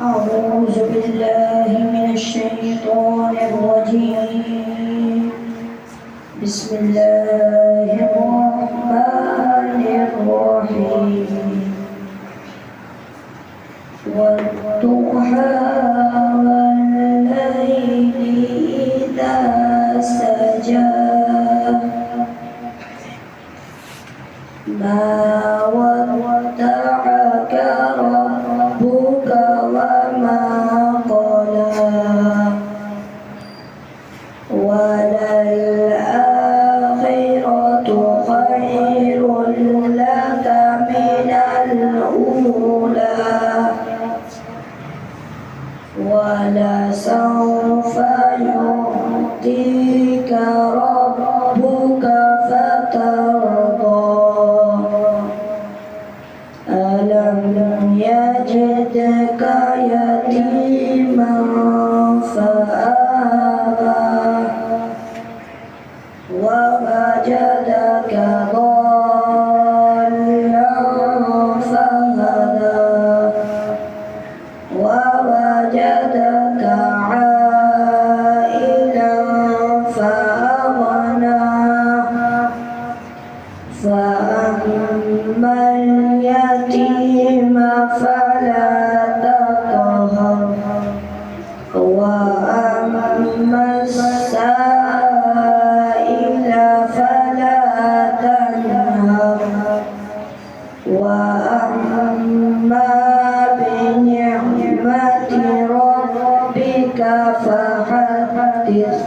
أعوذ بالله من الشيطان الرجيم. بسم الله الرحمن الرحيم. والضحى والليل إذا سجى ما ودعك ربك وما قلى وللآخرة خير لك من الأولى ولسوف يعطيك ربك فترضى ألم يجدك يتيما فآوى ووجدك ضالا فهدى ووجدك عائلا فأغنى فأما اليتيم فلا تقهر وأما السائل فلا تنهر وأما بنعمة ربك فحدث